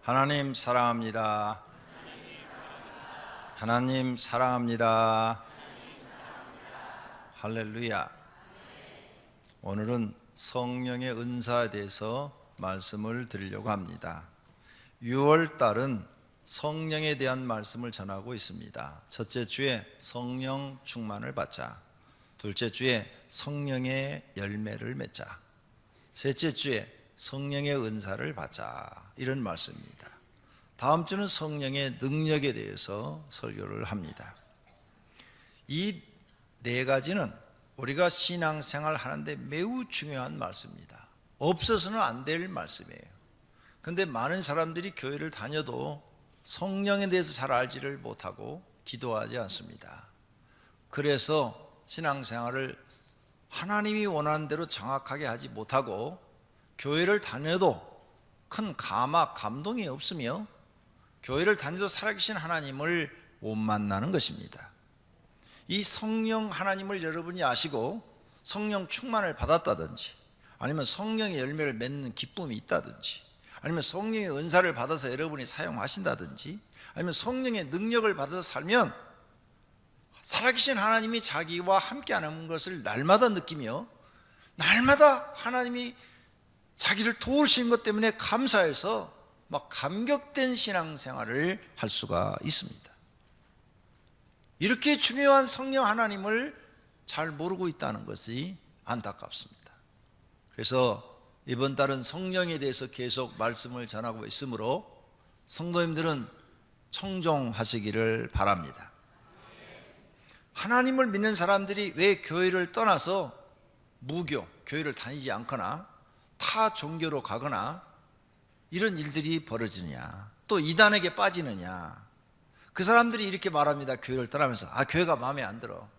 하나님 사랑합니다. 하나님 사랑합니다. 할렐루야. 오늘은 성령의 은사에 대해서 말씀을 드리려고 합니다. 6월 달은 성령에 대한 말씀을 전하고 있습니다. 첫째 주에 성령 충만을 받자, 둘째 주에 성령의 열매를 맺자, 셋째 주에 성령의 은사를 받자, 이런 말씀입니다. 다음 주는 성령의 능력에 대해서 설교를 합니다. 이 네 가지는 우리가 신앙생활 하는데 매우 중요한 말씀입니다. 없어서는 안 될 말씀이에요. 그런데 많은 사람들이 교회를 다녀도 성령에 대해서 잘 알지를 못하고 기도하지 않습니다. 그래서 신앙생활을 하나님이 원하는 대로 정확하게 하지 못하고 교회를 다녀도 큰 감동이 없으며 교회를 다녀도 살아계신 하나님을 못 만나는 것입니다. 이 성령 하나님을 여러분이 아시고 성령 충만을 받았다든지, 아니면 성령의 열매를 맺는 기쁨이 있다든지, 아니면 성령의 은사를 받아서 여러분이 사용하신다든지, 아니면 성령의 능력을 받아서 살면 살아계신 하나님이 자기와 함께하는 것을 날마다 느끼며 날마다 하나님이 자기를 도우시는 것 때문에 감사해서 막 감격된 신앙생활을 할 수가 있습니다. 이렇게 중요한 성령 하나님을 잘 모르고 있다는 것이 안타깝습니다. 그래서 이번 달은 성령에 대해서 계속 말씀을 전하고 있으므로 성도님들은 청종하시기를 바랍니다. 하나님을 믿는 사람들이 왜 교회를 떠나서 무교, 교회를 다니지 않거나 타 종교로 가거나 이런 일들이 벌어지느냐, 또 이단에게 빠지느냐. 그 사람들이 이렇게 말합니다. 교회를 떠나면서 교회가 마음에 안 들어,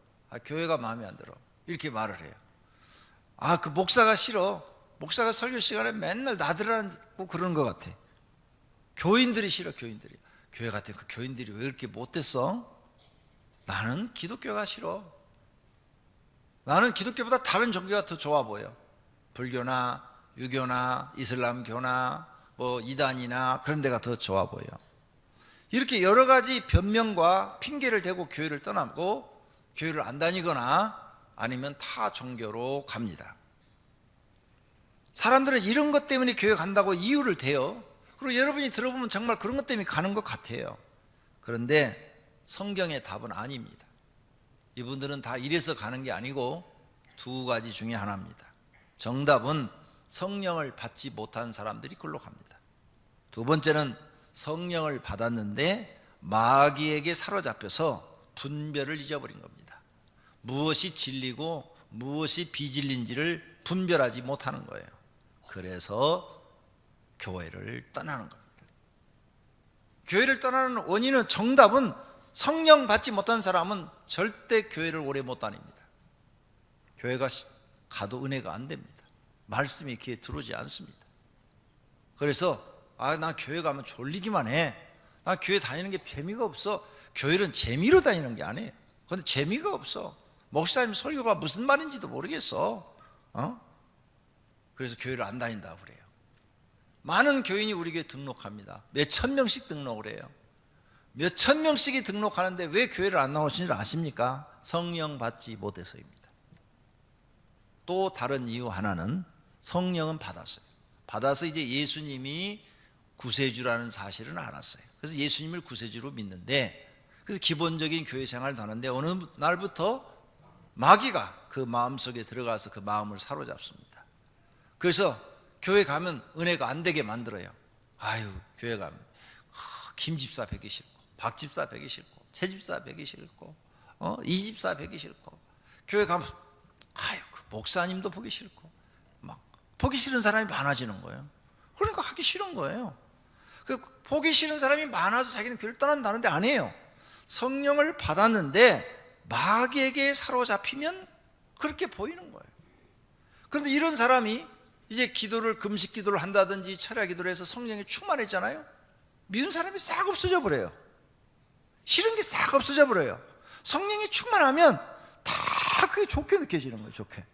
교회가 마음에 안 들어, 이렇게 말을 해요. 그 목사가 싫어, 목사가 설교 시간에 맨날 나들어다니고 그러는 것 같아. 교인들이 싫어, 교인들이. 교회 같은 그 교인들이 왜 이렇게 못됐어? 나는 기독교가 싫어. 나는 기독교보다 다른 종교가 더 좋아 보여. 불교나 유교나 이슬람교나 이단이나 그런 데가 더 좋아 보여. 이렇게 여러 가지 변명과 핑계를 대고 교회를 떠나고 교회를 안 다니거나 아니면 타 종교로 갑니다. 사람들은 이런 것 때문에 교회 간다고 이유를 대요. 그리고 여러분이 들어보면 정말 그런 것 때문에 가는 것 같아요. 그런데 성경의 답은 아닙니다. 이분들은 다 이래서 가는 게 아니고 두 가지 중에 하나입니다. 정답은 성령을 받지 못한 사람들이 그걸로 갑니다. 두 번째는 성령을 받았는데 마귀에게 사로잡혀서 분별을 잊어버린 겁니다. 무엇이 진리고 무엇이 비진리인지를 분별하지 못하는 거예요. 그래서 교회를 떠나는 겁니다. 교회를 떠나는 원인은, 정답은 성령 받지 못한 사람은 절대 교회를 오래 못 다닙니다. 교회가 가도 은혜가 안 됩니다. 말씀이 귀에 들어오지 않습니다. 그래서 나 교회 가면 졸리기만 해, 나 교회 다니는 게 재미가 없어. 교회는 재미로 다니는 게 아니에요. 그런데 재미가 없어. 목사님 설교가 무슨 말인지도 모르겠어. 그래서 교회를 안 다닌다고 그래요. 많은 교인이 우리 교회 등록합니다. 몇천 명씩 등록을 해요. 몇천 명씩이 등록하는데 왜 교회를 안 나오시는 줄 아십니까? 성령 받지 못해서입니다. 또 다른 이유 하나는 성령은 받아서 이제 예수님이 구세주라는 사실은 알았어요. 그래서 예수님을 구세주로 믿는데, 그래서 기본적인 교회 생활을 하는데 어느 날부터 마귀가 그 마음속에 들어가서 그 마음을 사로잡습니다. 그래서 교회 가면 은혜가 안 되게 만들어요. 교회 가면 김 집사 뵈기 싫고, 박 집사 뵈기 싫고, 최 집사 뵈기 싫고, 이 집사 뵈기 싫고, 교회 가면 그 목사님도 보기 싫고, 막 보기 싫은 사람이 많아지는 거예요. 그러니까 하기 싫은 거예요. 보기 싫은 사람이 많아서 자기는 교회를 떠난다는데 아니에요. 성령을 받았는데 마귀에게 사로잡히면 그렇게 보이는 거예요. 그런데 이런 사람이 이제 기도를, 금식 기도를 한다든지 철야 기도를 해서 성령이 충만했잖아요. 믿은 사람이 싹 없어져 버려요. 싫은 게 싹 없어져 버려요. 성령이 충만하면 다 그게 좋게 느껴지는 거예요. 좋게.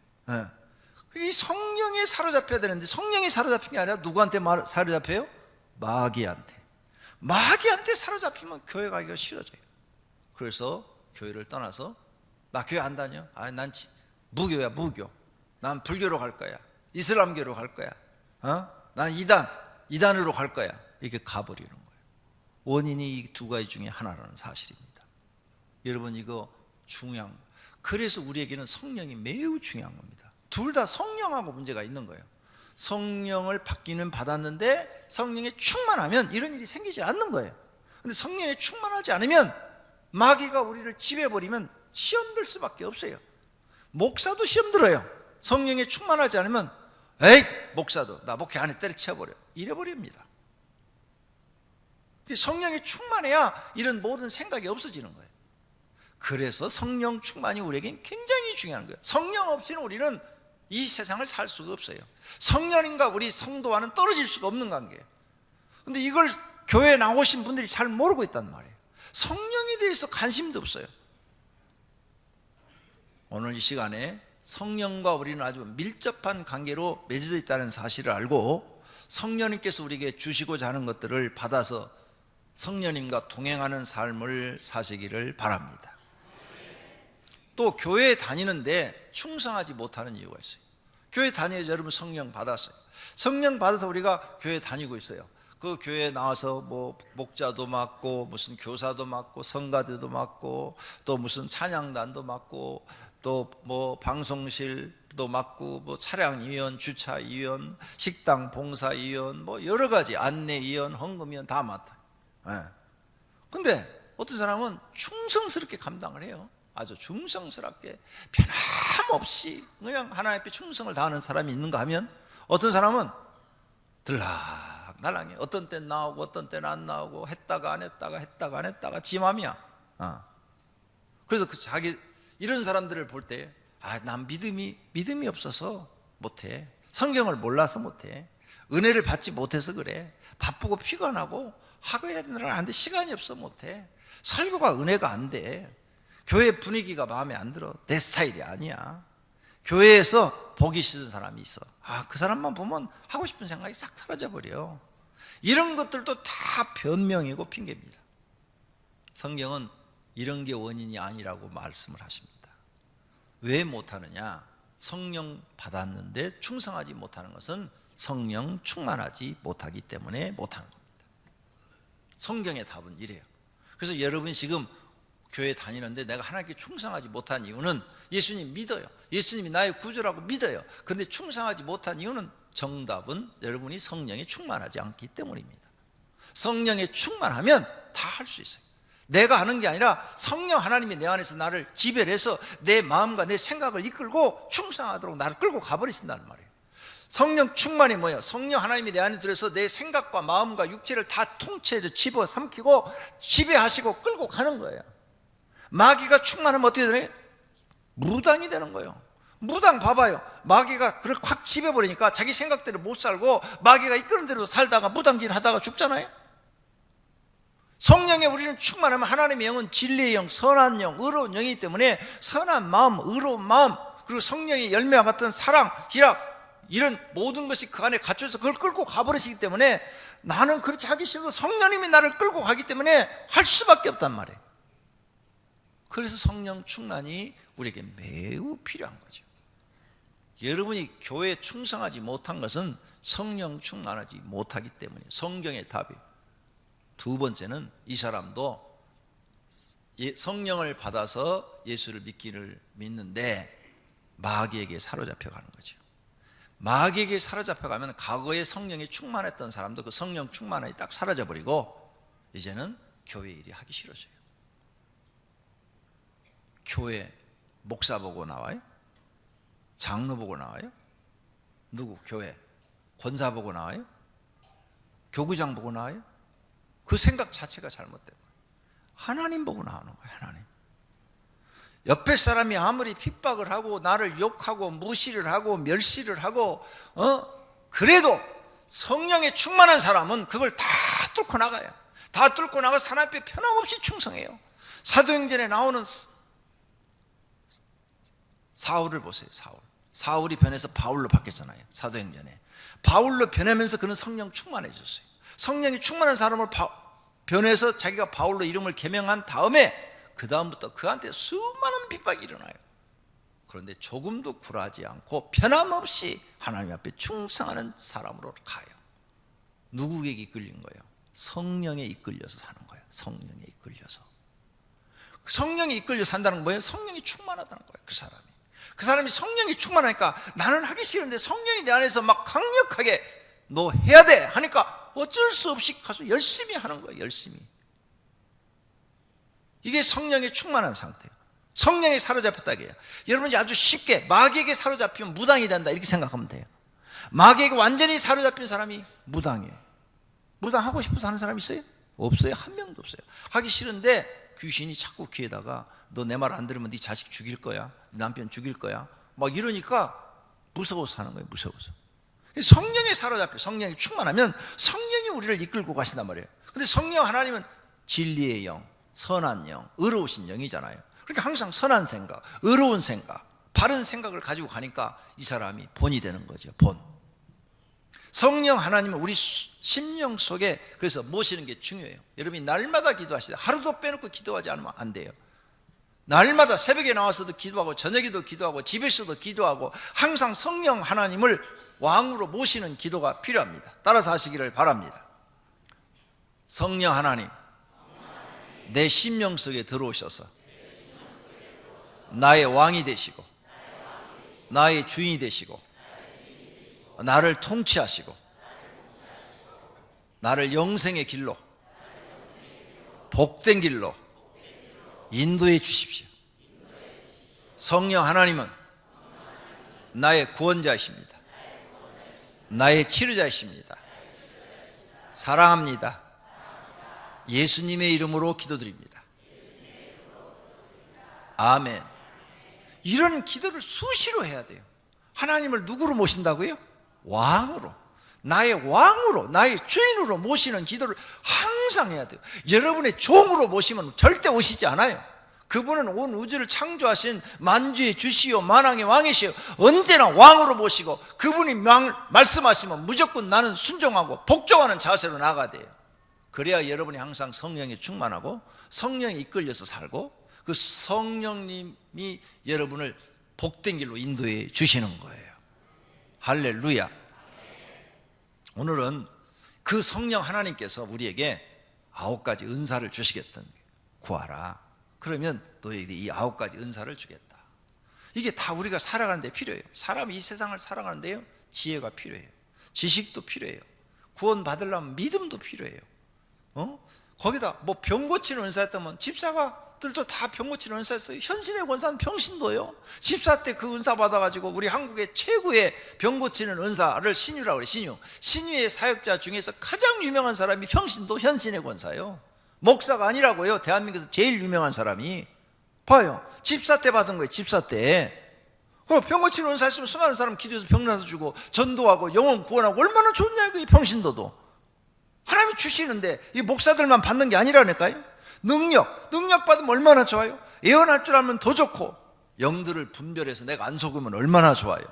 이 성령에 사로잡혀야 되는데 성령이 사로잡힌 게 아니라 누구한테 사로잡혀요? 마귀한테. 마귀한테 사로잡히면 교회 가기가 싫어져요. 그래서 교회를 떠나서 나 교회 안 다녀? 난 무교야, 무교. 난 불교로 갈 거야. 이슬람교로 갈 거야. 난 이단으로 갈 거야. 이렇게 가버리는 거예요. 원인이 이 두 가지 중에 하나라는 사실입니다. 여러분, 이거 중요한 거예요. 그래서 우리에게는 성령이 매우 중요한 겁니다. 둘 다 성령하고 문제가 있는 거예요. 성령을 받기는 받았는데 성령에 충만하면 이런 일이 생기지 않는 거예요. 근데 성령에 충만하지 않으면 마귀가 우리를 지배해버리면 시험 들 수밖에 없어요. 목사도 시험 들어요. 성령에 충만하지 않으면 에이, 목사도 나 목회 안 해, 때려쳐버려, 이래버립니다. 성령에 충만해야 이런 모든 생각이 없어지는 거예요. 그래서 성령 충만이 우리에겐 굉장히 중요한 거예요. 성령 없이는 우리는 이 세상을 살 수가 없어요. 성령님과 우리 성도와는 떨어질 수가 없는 관계예요. 근데 이걸 교회에 나오신 분들이 잘 모르고 있단 말이에요. 성령에 대해서 관심도 없어요. 오늘 이 시간에 성령과 우리는 아주 밀접한 관계로 맺어져 있다는 사실을 알고 성령님께서 우리에게 주시고자 하는 것들을 받아서 성령님과 동행하는 삶을 사시기를 바랍니다. 또 교회에 다니는데 충성하지 못하는 이유가 있어요. 교회 다니면서 여러분 성령 받았어요. 성령 받아서 우리가 교회 다니고 있어요. 그 교회에 나와서 뭐 목자도 맡고 무슨 교사도 맡고 성가대도 맡고 또 무슨 찬양단도 맡고 또 뭐 방송실도 맡고 뭐 차량위원, 주차위원, 식당 봉사위원, 뭐 여러 가지 안내위원, 헌금위원 다 맡아요. 근데 어떤 사람은 충성스럽게 감당을 해요. 아주 충성스럽게 변함없이 그냥 하나님 앞에 충성을 다하는 사람이 있는가 하면 어떤 사람은 들락날락해. 어떤 때는 나오고 어떤 때는 안 나오고 했다가 안 했다가 지 맘이야. 그래서 자기 이런 사람들을 볼 때 난 믿음이 없어서 못해. 성경을 몰라서 못해. 은혜를 받지 못해서 그래. 바쁘고 피곤하고 하고 해야 되는 걸 아는데 시간이 없어 못해. 설교가 은혜가 안 돼. 교회 분위기가 마음에 안 들어. 내 스타일이 아니야. 교회에서 보기 싫은 사람이 있어. 그 사람만 보면 하고 싶은 생각이 싹 사라져버려. 이런 것들도 다 변명이고 핑계입니다. 성경은 이런 게 원인이 아니라고 말씀을 하십니다. 왜 못하느냐? 성령 받았는데 충성하지 못하는 것은 성령 충만하지 못하기 때문에 못하는 겁니다. 성경의 답은 이래요. 그래서 여러분이 지금 교회 다니는데 내가 하나님께 충성하지 못한 이유는 예수님 믿어요. 예수님이 나의 구주라고 믿어요. 근데 충성하지 못한 이유는 정답은 여러분이 성령에 충만하지 않기 때문입니다. 성령에 충만하면 다 할 수 있어요. 내가 하는 게 아니라 성령 하나님이 내 안에서 나를 지배를 해서 내 마음과 내 생각을 이끌고 충성하도록 나를 끌고 가버리신다는 말이에요. 성령 충만이 뭐예요? 성령 하나님이 내 안에 들어서 내 생각과 마음과 육체를 다 통째로 집어삼키고 지배하시고 끌고 가는 거예요. 마귀가 충만하면 어떻게 되나요? 무당이 되는 거예요. 무당 봐봐요. 마귀가 그걸 확 지배버리니까 자기 생각대로 못 살고 마귀가 이끄는 대로 살다가 무당질 하다가 죽잖아요. 성령에 우리는 충만하면 하나님의 영은 진리의 영, 선한 영, 의로운 영이기 때문에 선한 마음, 의로운 마음, 그리고 성령의 열매와 같은 사랑, 희락, 이런 모든 것이 그 안에 갇혀서 그걸 끌고 가버리시기 때문에 나는 그렇게 하기 싫어도 성령님이 나를 끌고 가기 때문에 할 수밖에 없단 말이에요. 그래서 성령 충만이 우리에게 매우 필요한 거죠. 여러분이 교회에 충성하지 못한 것은 성령 충만하지 못하기 때문에 성경의 답이에요. 두 번째는 이 사람도 성령을 받아서 예수를 믿는데 마귀에게 사로잡혀 가는 거죠. 마귀에게 사로잡혀 가면 과거에 성령이 충만했던 사람도 그 성령 충만함이 딱 사라져버리고 이제는 교회 일이 하기 싫어져요. 교회 목사 보고 나와요? 장로 보고 나와요? 누구? 교회 권사 보고 나와요? 교구장 보고 나와요? 그 생각 자체가 잘못된 거예요. 하나님 보고 나오는 거예요. 하나님. 옆에 사람이 아무리 핍박을 하고 나를 욕하고 무시를 하고 멸시를 하고 그래도 성령에 충만한 사람은 그걸 다 뚫고 나가요. 다 뚫고 나가서 하나님 앞에 편함없이 충성해요. 사도행전에 나오는 사울을 보세요. 사울이 변해서 바울로 바뀌었잖아요. 사도행전에 바울로 변하면서 그는 성령 충만해졌어요. 성령이 충만한 사람을 변해서 자기가 바울로 이름을 개명한 다음에 그 다음부터 그한테 수많은 핍박이 일어나요. 그런데 조금도 굴하지 않고 변함없이 하나님 앞에 충성하는 사람으로 가요. 누구에게 이끌린 거예요? 성령에 이끌려서 사는 거예요. 성령에 이끌려서. 성령이 이끌려 산다는 거예요. 성령이 충만하다는 거예요. 그 사람이 성령이 충만하니까 나는 하기 싫은데 성령이 내 안에서 막 강력하게 너 해야 돼 하니까 어쩔 수 없이 가서 열심히 하는 거예요. 열심히. 이게 성령이 충만한 상태예요. 성령에 사로잡혔다고요. 여러분이 아주 쉽게 마귀에게 사로잡히면 무당이 된다 이렇게 생각하면 돼요. 마귀에게 완전히 사로잡힌 사람이 무당이에요. 무당하고 싶어서 하는 사람 있어요? 없어요. 한 명도 없어요. 하기 싫은데 귀신이 자꾸 귀에다가 너 내 말 안 들으면 네 자식 죽일 거야, 네 남편 죽일 거야 막 이러니까 무서워서 하는 거예요. 무서워서. 성령에 사로잡혀 성령이 충만하면 성령이 우리를 이끌고 가신단 말이에요. 근데 성령 하나님은 진리의 영, 선한 영, 의로우신 영이잖아요. 그러니까 항상 선한 생각, 의로운 생각, 바른 생각을 가지고 가니까 이 사람이 본이 되는 거죠. 본. 성령 하나님은 우리 심령 속에 그래서 모시는 게 중요해요. 여러분이 날마다 기도하시다 하루도 빼놓고 기도하지 않으면 안 돼요. 날마다 새벽에 나와서도 기도하고 저녁에도 기도하고 집에서도 기도하고 항상 성령 하나님을 왕으로 모시는 기도가 필요합니다. 따라서 하시기를 바랍니다. 성령 하나님, 내 심령 속에 들어오셔서 나의 왕이 되시고 나의 주인이 되시고 나를 통치하시고 나를 영생의 길로 복된 길로 인도해 주십시오. 성령 하나님은 나의 구원자이십니다. 나의 치료자이십니다. 사랑합니다. 예수님의 이름으로 기도드립니다. 아멘. 이런 기도를 수시로 해야 돼요. 하나님을 누구로 모신다고요? 왕으로, 나의 왕으로, 나의 주인으로 모시는 기도를 항상 해야 돼요. 여러분의 종으로 모시면 절대 오시지 않아요. 그분은 온 우주를 창조하신 만주의 주시오 만왕의 왕이시오. 언제나 왕으로 모시고 그분이 말씀하시면 무조건 나는 순종하고 복종하는 자세로 나가야 돼요. 그래야 여러분이 항상 성령에 충만하고 성령에 이끌려서 살고 그 성령님이 여러분을 복된 길로 인도해 주시는 거예요. 할렐루야. 오늘은 그 성령 하나님께서 우리에게 9가지 은사를 주시겠다는 거예요. 구하라. 그러면 너에게 이 9가지 은사를 주겠다. 이게 다 우리가 살아가는 데 필요해요. 사람이 이 세상을 살아가는 데요 지혜가 필요해요. 지식도 필요해요. 구원 받으려면 믿음도 필요해요. 거기다 뭐 병 고치는 은사였다면 집사가들도 다 병 고치는 은사였어요. 현신의 권사는 병신도요. 집사 때 그 은사 받아가지고 우리 한국의 최고의 병 고치는 은사를 신유라고 그래요. 신유의 사역자 중에서 가장 유명한 사람이 평신도 현신의 권사예요. 목사가 아니라고요. 대한민국에서 제일 유명한 사람이. 봐요. 집사 때 받은 거예요. 집사 때. 병 고치는 은사 있으면 수많은 사람 기도해서 병 나서 주고 전도하고 영혼 구원하고 얼마나 좋냐 이 평신도도. 하나님이 주시는데 이 목사들만 받는 게 아니라니까요. 능력 받으면 얼마나 좋아요. 예언할 줄 알면 더 좋고 영들을 분별해서 내가 안 속으면 얼마나 좋아요.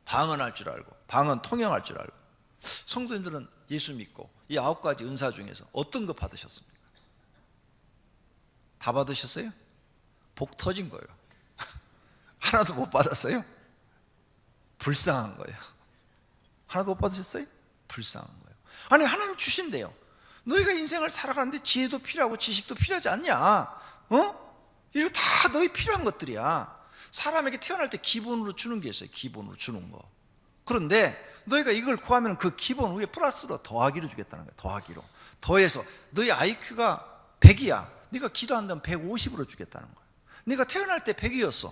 방언할 줄 알고 방언 통역할 줄 알고. 성도님들은 예수 믿고 이 9가지 은사 중에서 어떤 거 받으셨습니까? 다 받으셨어요? 복 터진 거예요. 하나도 못 받았어요? 불쌍한 거예요. 하나도 못 받으셨어요? 불쌍한 거예요. 아니 하나님 주신대요. 너희가 인생을 살아가는데 지혜도 필요하고 지식도 필요하지 않냐? 이거 다 너희 필요한 것들이야. 사람에게 태어날 때 기본으로 주는 게 있어요. 기본으로 주는 거. 그런데 너희가 이걸 구하면 그 기본 위에 플러스로 더하기로 주겠다는 거야. 더하기로. 더해서 너희 IQ가 100이야. 네가 기도한다면 150으로 주겠다는 거야. 네가 태어날 때 100이었어.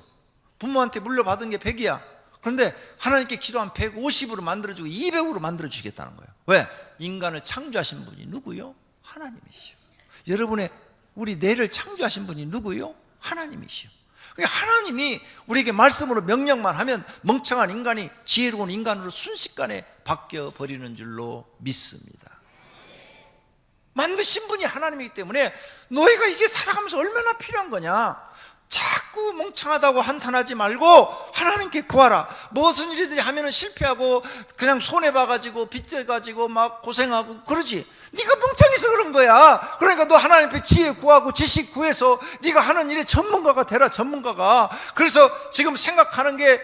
부모한테 물려받은 게 100이야. 그런데 하나님께 기도하면 150으로 만들어주고 200으로 만들어주겠다는 거예요. 왜? 인간을 창조하신 분이 누구요? 하나님이시오. 여러분의 우리 뇌를 창조하신 분이 누구요? 하나님이시오. 그러니까 하나님이 우리에게 말씀으로 명령만 하면 멍청한 인간이 지혜로운 인간으로 순식간에 바뀌어버리는 줄로 믿습니다. 만드신 분이 하나님이기 때문에 너희가 이게 살아가면서 얼마나 필요한 거냐. 자꾸 멍청하다고 한탄하지 말고 하나님께 구하라. 무슨 일이든지 하면은 실패하고 그냥 손해봐가지고 빚져가지고 막 고생하고 그러지. 네가 멍청해서 그런 거야. 그러니까 너 하나님 앞에 지혜 구하고 지식 구해서 네가 하는 일의 전문가가 되라. 전문가가. 그래서 지금 생각하는 게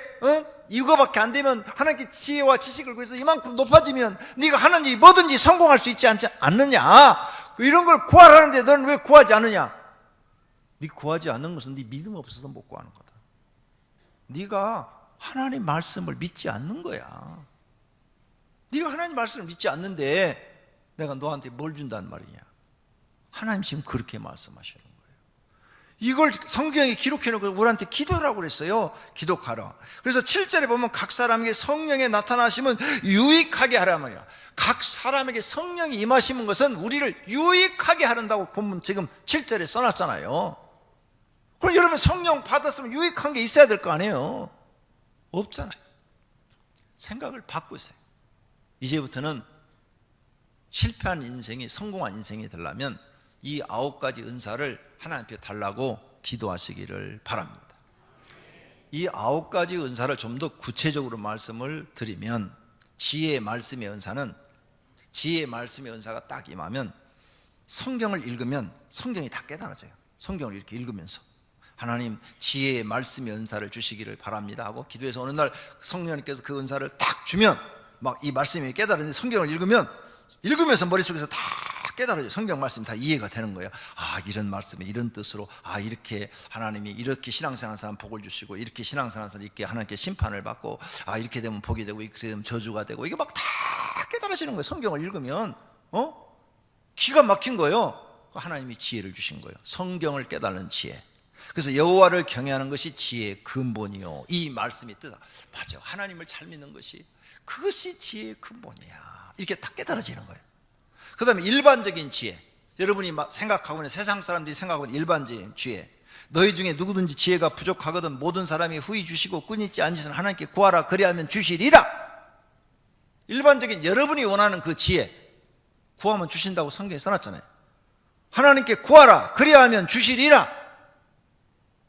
이거밖에 안 되면 하나님께 지혜와 지식을 구해서 이만큼 높아지면 네가 하는 일이 뭐든지 성공할 수 있지 않느냐. 이런 걸 구하라는데 너는 왜 구하지 않느냐. 네 구하지 않는 것은 네 믿음 없어서 못 구하는 거다. 네가 하나님 말씀을 믿지 않는 거야. 네가 하나님 말씀을 믿지 않는데 내가 너한테 뭘 준다는 말이냐. 하나님 지금 그렇게 말씀하시는 거예요. 이걸 성경에 기록해놓고 우리한테 기도하라고 그랬어요. 기도하라. 그래서 7절에 보면 각 사람에게 성령의 나타나심은 유익하게 하라 말이야. 각 사람에게 성령이 임하시는 것은 우리를 유익하게 하는다고 본문 지금 7절에 써놨잖아요. 그럼 여러분 성령 받았으면 유익한 게 있어야 될 거 아니에요. 없잖아요. 생각을 바꾸세요. 이제부터는 실패한 인생이 성공한 인생이 되려면 이 9가지 은사를 하나님께 달라고 기도하시기를 바랍니다. 이 9가지 은사를 좀 더 구체적으로 말씀을 드리면 지혜의 말씀의 은사는 지혜의 말씀의 은사가 딱 임하면 성경을 읽으면 성경이 다 깨달아져요. 성경을 이렇게 읽으면서 하나님 지혜의 말씀의 은사를 주시기를 바랍니다 하고 기도해서 어느 날 성령님께서 그 은사를 딱 주면 막 이 말씀이 깨달았는데 성경을 읽으면서 머릿속에서 다 깨달아져요. 성경 말씀이 다 이해가 되는 거예요. 아, 이런 말씀에 이런 뜻으로, 아, 이렇게 하나님이 이렇게 신앙생활하는 사람 복을 주시고, 이렇게 신앙생활하는 사람 이렇게 하나님께 심판을 받고, 아, 이렇게 되면 복이 되고, 이렇게 되면 저주가 되고, 이게 막 다 깨달아지는 거예요. 성경을 읽으면. 기가 막힌 거예요. 하나님이 지혜를 주신 거예요. 성경을 깨달는 지혜. 그래서 여호와를 경외하는 것이 지혜의 근본이요. 이 말씀이 뜻하. 맞아요. 하나님을 잘 믿는 것이 그것이 지혜의 근본이야. 이렇게 딱 깨달아지는 거예요. 그 다음에 일반적인 지혜. 여러분이 생각하고 있는 세상 사람들이 생각하고 있는 일반적인 지혜. 너희 중에 누구든지 지혜가 부족하거든 모든 사람이 후히 주시고 끊이지 않으시는 하나님께 구하라 그리하면 주시리라. 일반적인 여러분이 원하는 그 지혜 구하면 주신다고 성경에 써놨잖아요. 하나님께 구하라 그리하면 주시리라.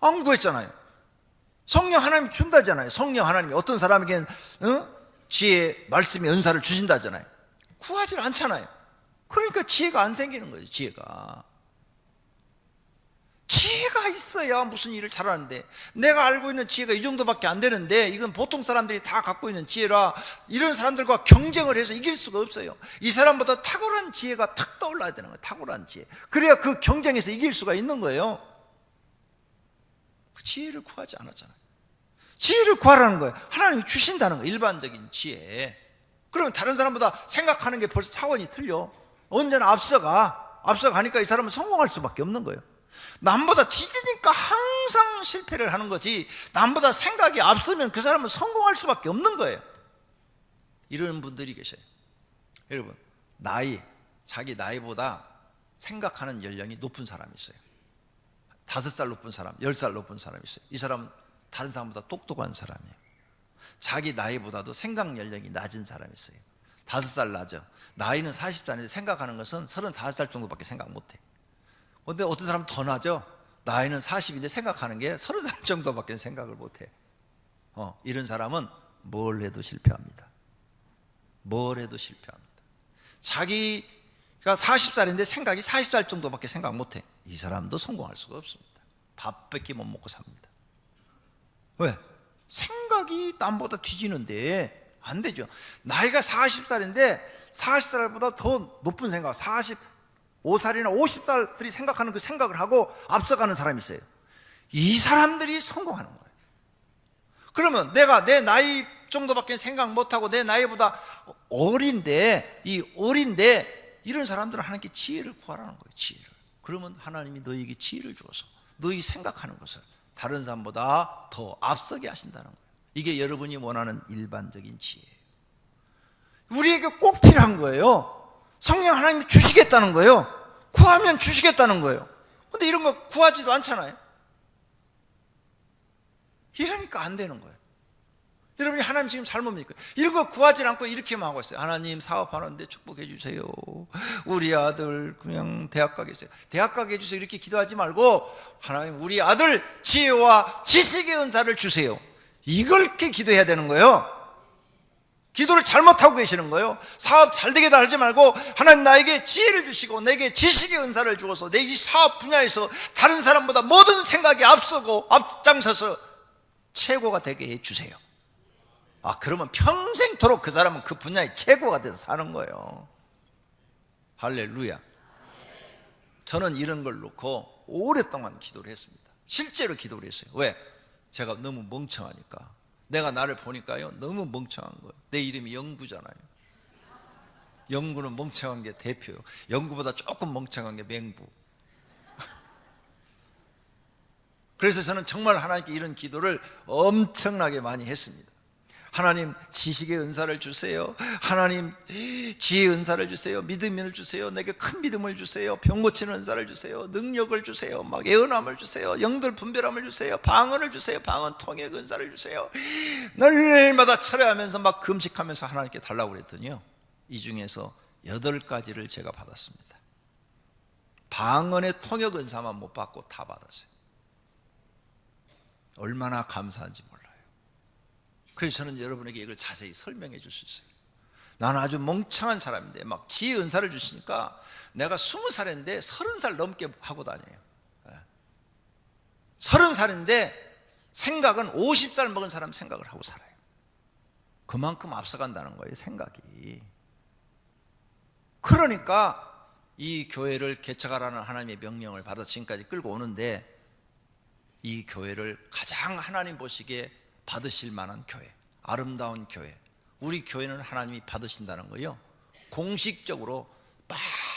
안 구했잖아요. 성령 하나님이 준다잖아요. 성령 하나님이 어떤 사람에게는 지혜 말씀의 은사를 주신다잖아요. 구하지 않잖아요. 그러니까 지혜가 안 생기는 거예요. 지혜가 있어야 무슨 일을 잘하는데, 내가 알고 있는 지혜가 이 정도밖에 안 되는데 이건 보통 사람들이 다 갖고 있는 지혜라 이런 사람들과 경쟁을 해서 이길 수가 없어요. 이 사람보다 탁월한 지혜가 탁 떠올라야 되는 거예요. 탁월한 지혜. 그래야 그 경쟁에서 이길 수가 있는 거예요. 그 지혜를 구하지 않았잖아요. 지혜를 구하라는 거예요. 하나님이 주신다는 거예요. 일반적인 지혜. 그러면 다른 사람보다 생각하는 게 벌써 차원이 틀려. 언제나 앞서가니까 이 사람은 성공할 수밖에 없는 거예요. 남보다 뒤지니까 항상 실패를 하는 거지, 남보다 생각이 앞서면 그 사람은 성공할 수밖에 없는 거예요. 이런 분들이 계셔요. 여러분, 자기 나이보다 생각하는 연령이 높은 사람이 있어요. 5살 높은 사람, 10살 높은 사람이 있어요. 이 사람은 다른 사람보다 똑똑한 사람이에요. 자기 나이보다도 생각 연령이 낮은 사람이 있어요. 5살 낮아. 나이는 40살인데 생각하는 것은 35살 정도밖에 생각 못해. 근데 어떤 사람은 더 낮아. 나이는 40인데 생각하는 게 30살 정도밖에 생각을 못해. 이런 사람은 뭘 해도 실패합니다. 뭘 해도 실패합니다. 자기가 40살인데 생각이 40살 정도밖에 생각 못해. 이 사람도 성공할 수가 없습니다. 밥밖에 못 먹고 삽니다. 왜? 생각이 남보다 뒤지는데 안 되죠. 나이가 40살인데 40살보다 더 높은 생각, 45살이나 50살들이 생각하는 그 생각을 하고 앞서가는 사람이 있어요. 이 사람들이 성공하는 거예요. 그러면 내가 내 나이 정도밖에 생각 못하고 내 나이보다 어린데 이런 사람들은 하나님께 지혜를 구하라는 거예요. 지혜를. 그러면 하나님이 너희에게 지혜를 주어서 너희 생각하는 것을 다른 사람보다 더 앞서게 하신다는 거예요. 이게 여러분이 원하는 일반적인 지혜예요. 우리에게 꼭 필요한 거예요. 성령 하나님이 주시겠다는 거예요. 구하면 주시겠다는 거예요. 근데 이런 거 구하지도 않잖아요. 이러니까 안 되는 거예요. 여러분이 하나님 지금 잘못 믿고 이런 거 구하지 않고 이렇게만 하고 있어요. 하나님 사업하는데 축복해 주세요. 우리 아들 그냥 대학 가게 해주세요. 대학 가게 해주세요. 이렇게 기도하지 말고 하나님 우리 아들 지혜와 지식의 은사를 주세요. 이걸 이렇게 기도해야 되는 거예요. 기도를 잘못하고 계시는 거예요. 사업 잘 되게 하지 말고 하나님 나에게 지혜를 주시고 내게 지식의 은사를 주어서 내 이 사업 분야에서 다른 사람보다 모든 생각이 앞서고 앞장서서 최고가 되게 해주세요. 그러면 평생토록 그 사람은 그 분야의 최고가 돼서 사는 거예요. 할렐루야. 저는 이런 걸 놓고 오랫동안 기도를 했습니다. 실제로 기도를 했어요. 왜? 제가 너무 멍청하니까. 내가 나를 보니까요 너무 멍청한 거예요. 내 이름이 영구잖아요. 영구는 멍청한 게 대표예요. 영구보다 조금 멍청한 게 맹구. 그래서 저는 정말 하나님께 이런 기도를 엄청나게 많이 했습니다. 하나님 지식의 은사를 주세요. 하나님 지혜의 은사를 주세요. 믿음을 주세요. 내게 큰 믿음을 주세요. 병 고치는 은사를 주세요. 능력을 주세요. 막 예언함을 주세요. 영들 분별함을 주세요. 방언을 주세요. 방언 통역 은사를 주세요. 날마다 철회하면서 막 금식하면서 하나님께 달라고 그랬더니요 이 중에서 8가지를 제가 받았습니다. 방언의 통역 은사만 못 받고 다 받았어요. 얼마나 감사한지 몰라요. 그래서 저는 여러분에게 이걸 자세히 설명해 줄 수 있어요. 나는 아주 멍청한 사람인데 막 지혜 은사를 주시니까 내가 20살인데 30살 넘게 하고 다녀요. 30살인데 생각은 50살 먹은 사람 생각을 하고 살아요. 그만큼 앞서간다는 거예요, 생각이. 그러니까 이 교회를 개척하라는 하나님의 명령을 받아 지금까지 끌고 오는데 이 교회를 가장 하나님 보시기에 받으실 만한 교회, 아름다운 교회, 우리 교회는 하나님이 받으신다는 거요 공식적으로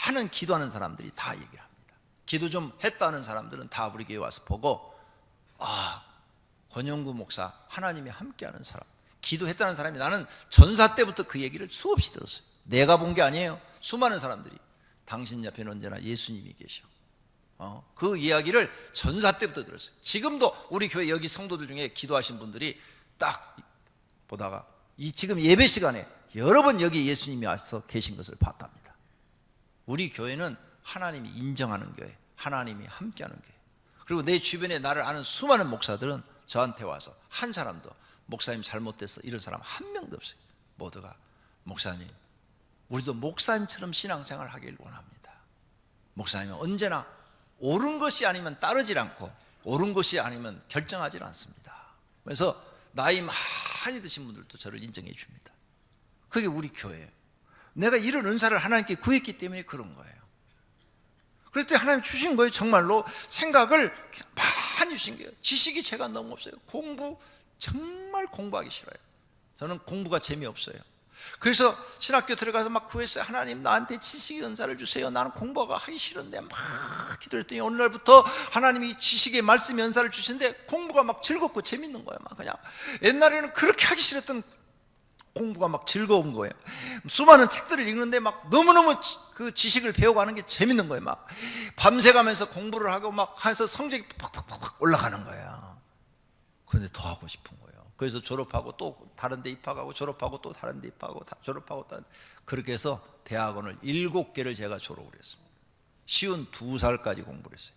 많은 기도하는 사람들이 다 얘기를 합니다. 기도 좀 했다는 사람들은 다 우리 교회 와서 보고 권영구 목사 하나님이 함께하는 사람, 기도했다는 사람이 나는 전사 때부터 그 얘기를 수없이 들었어요. 내가 본 게 아니에요. 수많은 사람들이 당신 옆에는 언제나 예수님이 계셔. 그 이야기를 전사 때부터 들었어요. 지금도 우리 교회 여기 성도들 중에 기도하신 분들이 딱 보다가 지금 예배 시간에 여러 번 여기 예수님이 와서 계신 것을 봤답니다. 우리 교회는 하나님이 인정하는 교회, 하나님이 함께하는 교회. 그리고 내 주변에 나를 아는 수많은 목사들은 저한테 와서 한 사람도 목사님 잘못됐어 이런 사람 한 명도 없어요. 모두가 목사님 우리도 목사님처럼 신앙생활 하길 원합니다. 목사님은 언제나 옳은 것이 아니면 따르질 않고 옳은 것이 아니면 결정하지 않습니다. 그래서 나이 많이 드신 분들도 저를 인정해 줍니다. 그게 우리 교회예요. 내가 이런 은사를 하나님께 구했기 때문에 그런 거예요. 그럴 때 하나님 주신 거예요. 정말로 생각을 많이 주신 거예요. 지식이 제가 너무 없어요. 공부 정말 공부하기 싫어요. 저는 공부가 재미없어요. 그래서 신학교 들어가서 막 구했어요. 하나님 나한테 지식의 은사를 주세요. 나는 공부가 하기 싫은데 막 기도했더니 어느 날부터 하나님이 지식의 말씀 연사를 주시는데 공부가 막 즐겁고 재밌는 거예요. 막 그냥 옛날에는 그렇게 하기 싫었던 공부가 막 즐거운 거예요. 수많은 책들을 읽는데 막 너무너무 그 지식을 배워가는 게 재밌는 거예요. 막 밤새 가면서 공부를 하고 막 해서 성적이 팍팍팍 올라가는 거예요. 그런데 더 하고 싶은 거예요. 그래서 졸업하고 또 다른 데 입학하고 졸업하고 또 다른 데 입학하고 졸업하고 그렇게 해서 대학원을 7개를 제가 졸업을 했습니다. 52살까지 공부를 했어요.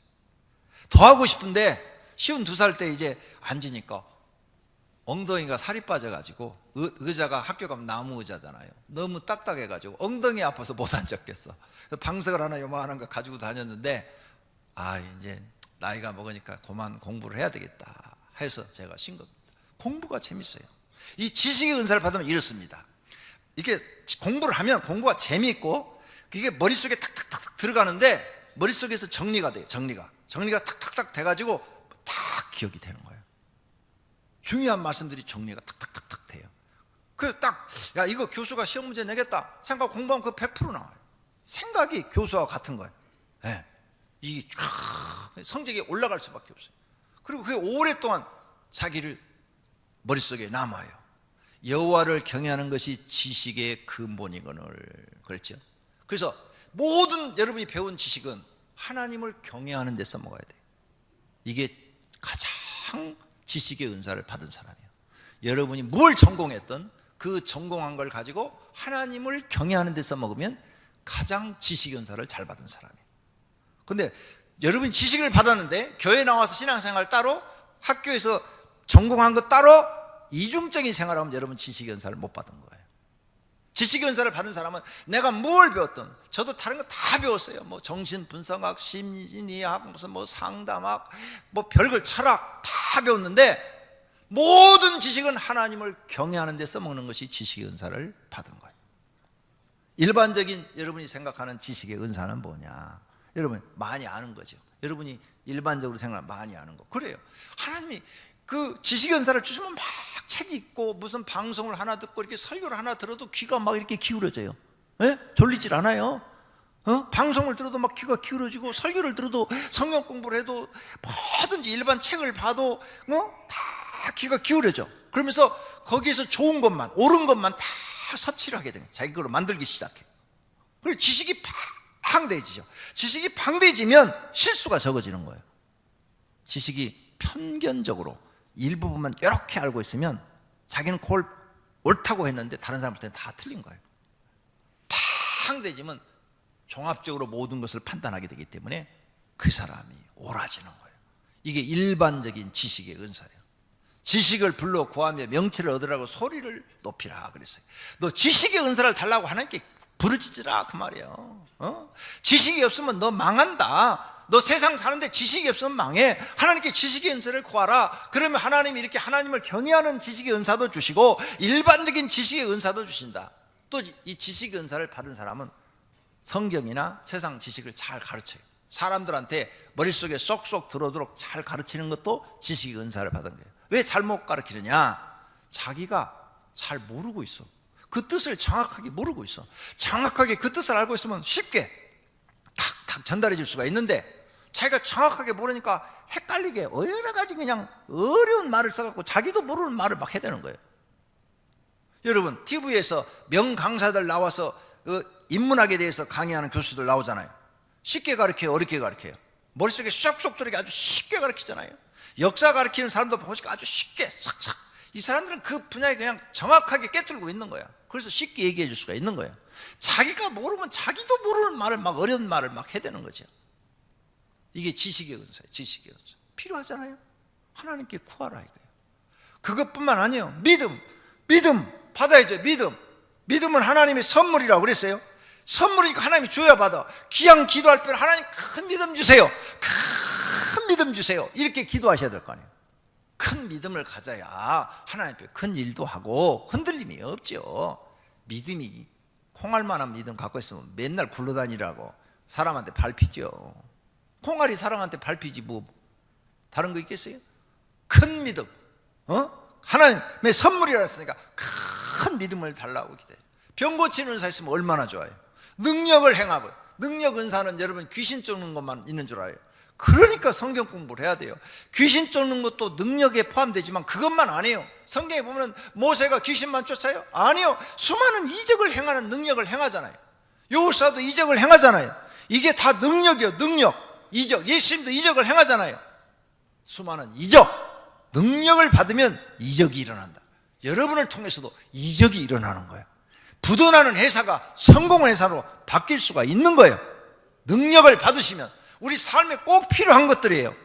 더 하고 싶은데 52살 때 이제 앉으니까 엉덩이가 살이 빠져가지고 의자가 학교 가면 나무 의자잖아요. 너무 딱딱해가지고 엉덩이 아파서 못 앉았겠어. 그래서 방석을 하나 요만한 거 가지고 다녔는데 이제 나이가 먹으니까 그만 공부를 해야 되겠다 해서 제가 쉰 겁니다. 공부가 재밌어요. 이 지식의 은사를 받으면 이렇습니다. 이게 공부를 하면 공부가 재미있고 그게 머릿속에 탁탁탁 들어가는데 머릿속에서 정리가 돼요. 정리가 탁탁탁 돼가지고 딱 기억이 되는 거예요. 중요한 말씀들이 정리가 탁탁탁탁 돼요. 그래서 야 이거 교수가 시험 문제 내겠다 생각 공부하면 그 100% 나와요. 생각이 교수와 같은 거예요. 네. 이게 성적이 올라갈 수밖에 없어요. 그리고 그게 오랫동안 자기를 머릿속에 남아요. 여호와를 경외하는 것이 지식의 근본이거늘 그랬죠. 그래서 모든 여러분이 배운 지식은 하나님을 경외하는 데 써먹어야 돼요. 이게 가장 지식의 은사를 받은 사람이에요. 여러분이 뭘 전공했던 그 전공한 걸 가지고 하나님을 경외하는 데 써먹으면 가장 지식의 은사를 잘 받은 사람이에요. 근데 여러분이 지식을 받았는데 교회 나와서 신앙생활 따로 학교에서 전공한 거 따로 이중적인 생활하면 여러분 지식의 은사를 못 받은 거예요. 지식의 은사를 받은 사람은 내가 뭘 배웠든, 저도 다른 거 다 배웠어요. 뭐 정신분석학, 심리학, 무슨 뭐 상담학, 뭐 별걸, 철학 다 배웠는데 모든 지식은 하나님을 경외하는 데 써먹는 것이 지식의 은사를 받은 거예요. 일반적인 여러분이 생각하는 지식의 은사는 뭐냐? 여러분 많이 아는 거죠. 여러분이 일반적으로 생각하는 많이 아는 거. 그래요. 하나님이 그 지식의 은사를 주시면 막 책 읽고 무슨 방송을 하나 듣고 이렇게 설교를 하나 들어도 귀가 막 이렇게 기울어져요. 예? 졸리질 않아요. 방송을 들어도 막 귀가 기울어지고, 설교를 들어도, 성경 공부를 해도, 뭐든지 일반 책을 봐도 다 귀가 기울어져. 그러면서 거기에서 좋은 것만, 옳은 것만 다 섭취를 하게 되는 거예요. 자기 걸로 만들기 시작해. 그리고 지식이 방대해지죠. 지식이 방대해지면 실수가 적어지는 거예요. 지식이 편견적으로 일부분만 이렇게 알고 있으면 자기는 그걸 옳다고 했는데 다른 사람한테는 다 틀린 거예요. 방대해지면 종합적으로 모든 것을 판단하게 되기 때문에 그 사람이 옳아지는 거예요. 이게 일반적인 지식의 은사예요. 지식을 불러 구하며 명체를 얻으라고 소리를 높이라 그랬어요. 너 지식의 은사를 달라고 하나님께 부르짖으라 그 말이에요. 지식이 없으면 너 망한다. 너 세상 사는데 지식이 없으면 망해. 하나님께 지식의 은사를 구하라. 그러면 하나님이 이렇게 하나님을 경외하는 지식의 은사도 주시고 일반적인 지식의 은사도 주신다. 또 이 지식의 은사를 받은 사람은 성경이나 세상 지식을 잘 가르쳐요. 사람들한테 머릿속에 쏙쏙 들어오도록 잘 가르치는 것도 지식의 은사를 받은 거예요. 왜 잘못 가르치느냐? 자기가 잘 모르고 있어. 그 뜻을 정확하게 모르고 있어. 정확하게 그 뜻을 알고 있으면 쉽게 탁탁 전달해 줄 수가 있는데, 자기가 정확하게 모르니까 헷갈리게 여러 가지 그냥 어려운 말을 써갖고 자기도 모르는 말을 막 해대는 거예요. 여러분 TV에서 명강사들 나와서 인문학에 대해서 강의하는 교수들 나오잖아요. 쉽게 가르쳐요, 어렵게 가르쳐요? 머릿속에 쏙쏙 들어게 아주 쉽게 가르치잖아요. 역사 가르치는 사람도 보니까 아주 쉽게 싹싹. 이 사람들은 그 분야에 그냥 정확하게 꿰뚫고 있는 거야. 그래서 쉽게 얘기해 줄 수가 있는 거야. 자기가 모르면 자기도 모르는 말을 막 어려운 말을 막 해대는 거죠. 이게 지식의 은사예요. 지식의 은사 필요하잖아요. 하나님께 구하라 이거예요. 그것뿐만 아니에요. 믿음 받아야죠. 믿음은 하나님의 선물이라고 그랬어요. 선물이니까 하나님이 줘야 받아. 귀양 기도할 때는 하나님 큰 믿음 주세요. 큰 믿음 주세요. 이렇게 기도하셔야 될 거 아니에요. 큰 믿음을 가져야 하나님 앞에 큰 일도 하고 흔들림이 없죠. 믿음이 콩알만한 믿음 갖고 있으면 맨날 굴러다니라고 사람한테 밟히죠. 콩알이 사람한테 밟히지 뭐 다른 거 있겠어요? 큰 믿음, 하나님의 선물이라 했으니까 큰 믿음을 달라고 기대해요. 병 고치는 은사 있으면 얼마나 좋아요. 능력을 행하고, 능력 은사는 여러분 귀신 쫓는 것만 있는 줄 알아요. 그러니까 성경 공부를 해야 돼요. 귀신 쫓는 것도 능력에 포함되지만 그것만 아니에요. 성경에 보면 모세가 귀신만 쫓아요? 아니요. 수많은 이적을 행하는 능력을 행하잖아요. 여호수아도 이적을 행하잖아요. 이게 다 능력이에요. 능력, 이적. 예수님도 이적을 행하잖아요. 수많은 이적, 능력을 받으면 이적이 일어난다. 여러분을 통해서도 이적이 일어나는 거예요. 부도나는 회사가 성공의 회사로 바뀔 수가 있는 거예요. 능력을 받으시면. 우리 삶에 꼭 필요한 것들이에요.